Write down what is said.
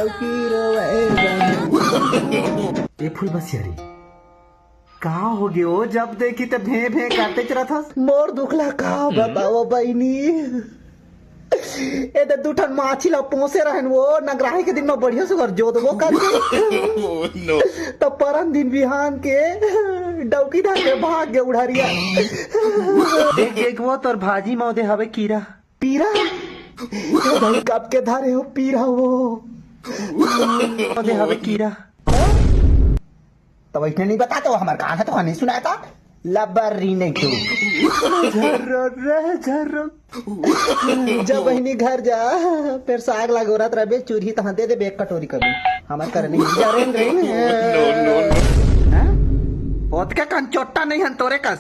डौकी रोवे ए फूल बसियारी का हो गयो? जब देखी तो भे भे करते चला था। मोर दुखला का बताओ बहनी। ए दू ठन माछी ला पोसे रहन वो नगराही के दिन में बढ़िया से जोत वो कर तो परन दिन बिहान के डौकी धर के भाग गए उड़ारिया। देख देख वो तोर भाजी मौदे हवे कीड़ा पीरा भाई कब के धारे हो पीरा वो मौदे हवे कीड़ा। तो वैसे नहीं बता तो हमारे कहा था तो नहीं सुनाया था लबरी नहीं तू झर्रो जब बहनी घर जा फिर साग लागोरत रहे चूरी तहाँ दे दे बेग कटोरी कभी हमारे करने जा रहे ओत का कंचोटा नहीं हन तोरे कस